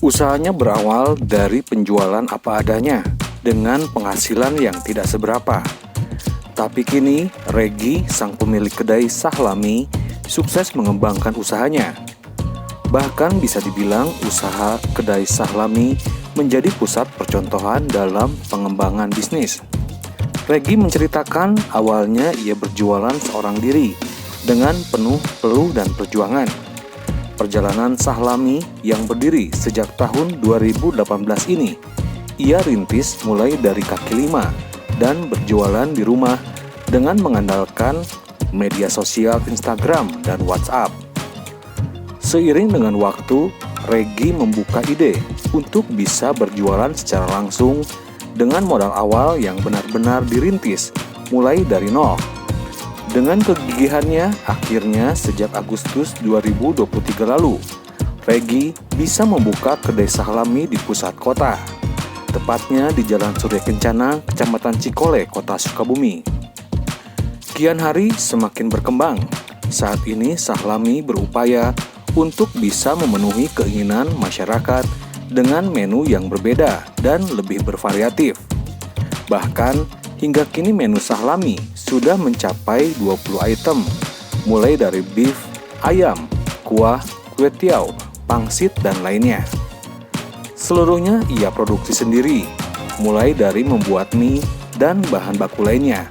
Usahanya berawal dari penjualan apa adanya dengan penghasilan yang tidak seberapa. Tapi kini, Regi, sang pemilik kedai Sahlami, sukses mengembangkan usahanya. Bahkan bisa dibilang usaha kedai Sahlami menjadi pusat percontohan dalam pengembangan bisnis. Regi menceritakan awalnya ia berjualan seorang diri dengan penuh peluh dan perjuangan. Perjalanan Sahlami yang berdiri sejak tahun 2018 ini, ia rintis mulai dari kaki lima dan berjualan di rumah dengan mengandalkan media sosial Instagram dan WhatsApp. Seiring dengan waktu, Regi membuka ide untuk bisa berjualan secara langsung dengan modal awal yang benar-benar dirintis mulai dari nol. Dengan kegigihannya, akhirnya sejak Agustus 2023 lalu, Regi bisa membuka kedai Sahlami di pusat kota, tepatnya di Jalan Surya Kencana, Kecamatan Cikole, Kota Sukabumi. Kian hari semakin berkembang. Saat ini Sahlami berupaya untuk bisa memenuhi keinginan masyarakat dengan menu yang berbeda dan lebih bervariatif. Bahkan, hingga kini menu Sahlami sudah mencapai 20 item, mulai dari beef, ayam, kuah, kue tiaw, pangsit, dan lainnya. Seluruhnya ia produksi sendiri, mulai dari membuat mie dan bahan baku lainnya.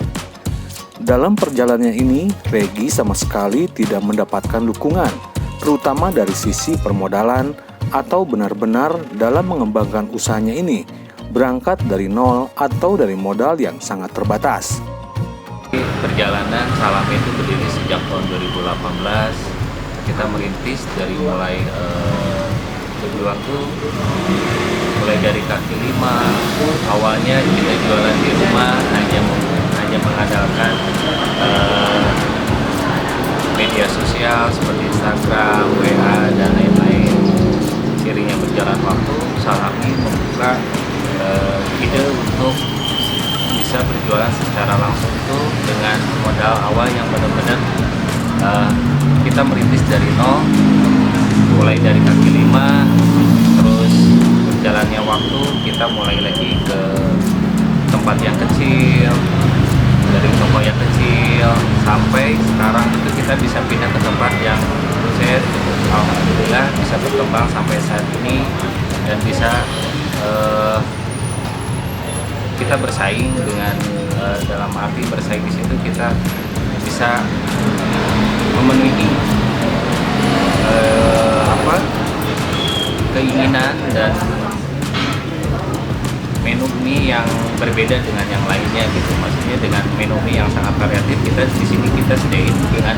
Dalam perjalanannya ini, Regi sama sekali tidak mendapatkan dukungan, terutama dari sisi permodalan atau benar-benar dalam mengembangkan usahanya ini berangkat dari nol atau dari modal yang sangat terbatas. Perjalanan Sahlami itu berdiri sejak tahun 2018. Kita merintis dari mulai berjuang tuh mulai dari kaki lima. Awalnya kita jualan di rumah hanya mengandalkan media sosial seperti Instagram, WA, dan lain-lain. Seiringnya berjalan waktu, Sahlami membuka ide untuk bisa berjualan secara langsung itu dengan modal awal yang benar-benar kita merintis dari nol, mulai dari kaki lima, terus berjalannya waktu kita mulai lagi ke tempat yang kecil, dari toko yang kecil sampai sekarang itu kita bisa pindah ke tempat yang saya alhamdulillah bisa berkembang sampai saat ini dan bisa kita bersaing dengan dalam arti bersaing di situ kita bisa memenuhi keinginan dan menu mie yang berbeda dengan yang lainnya gitu. Maksudnya dengan menu mie yang sangat variatif, kita di sini kita sediain dengan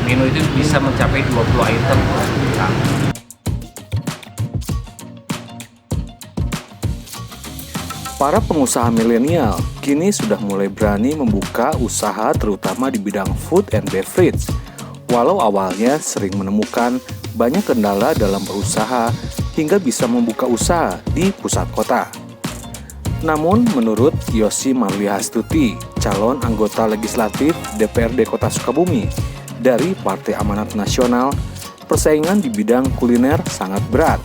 menu itu bisa mencapai 20 item. Para pengusaha milenial kini sudah mulai berani membuka usaha terutama di bidang food and beverage. Walau awalnya sering menemukan banyak kendala dalam berusaha hingga bisa membuka usaha di pusat kota. Namun menurut Yosi Marliastuti, calon anggota legislatif DPRD Kota Sukabumi dari Partai Amanat Nasional, persaingan di bidang kuliner sangat berat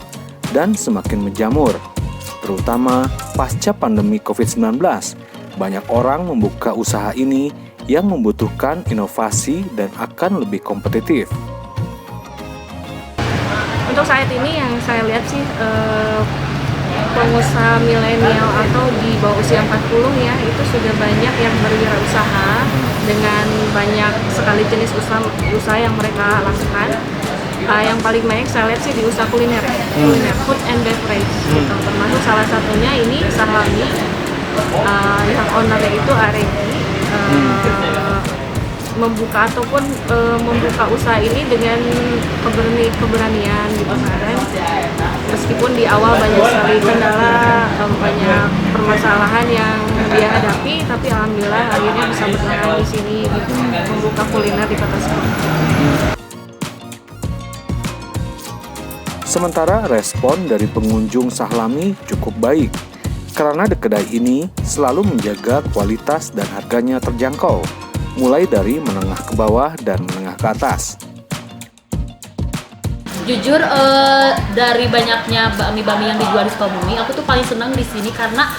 dan semakin menjamur. Terutama pasca pandemi COVID-19, banyak orang membuka usaha ini yang membutuhkan inovasi dan akan lebih kompetitif. Untuk saat ini yang saya lihat sih pengusaha milenial atau di bawah usia 40 ya, itu sudah banyak yang berwirausaha dengan banyak sekali jenis usaha yang mereka lakukan. Yang paling banyak saya lihat sih di usaha kuliner, food and beverage gitu. Termasuk salah satunya ini Sahlami, yang ownernya itu Regi, membuka ataupun membuka usaha ini dengan keberanian gitu kan. Meskipun di awal banyak sekali kendala, banyak permasalahan yang dia hadapi, tapi alhamdulillah akhirnya bisa bertahan di sini gitu, membuka kuliner di Kota Sukabumi. Sementara respon dari pengunjung Sahlami cukup baik, karena di kedai ini selalu menjaga kualitas dan harganya terjangkau, mulai dari menengah ke bawah dan menengah ke atas. Jujur dari banyaknya bakmi-bakmi yang dijual di Sukabumi, aku tuh paling senang di sini karena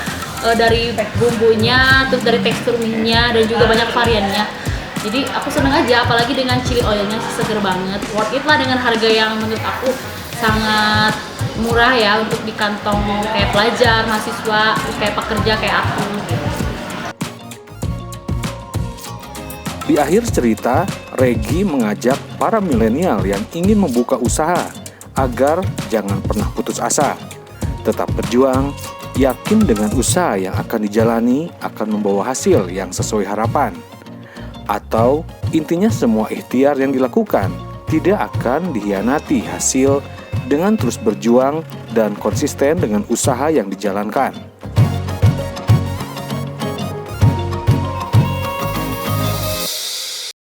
dari bumbunya, terus dari tekstur mie-nya dan juga banyak variannya. Jadi aku seneng aja, apalagi dengan chili oilnya seger banget. Worth it lah dengan harga yang menurut aku sangat murah ya untuk di kantong kayak pelajar, mahasiswa, terus kayak pekerja kayak aku gitu. Di akhir cerita, Regi mengajak para milenial yang ingin membuka usaha agar jangan pernah putus asa. Tetap berjuang, yakin dengan usaha yang akan dijalani akan membawa hasil yang sesuai harapan. Atau intinya semua ikhtiar yang dilakukan tidak akan dikhianati hasil dengan terus berjuang dan konsisten dengan usaha yang dijalankan.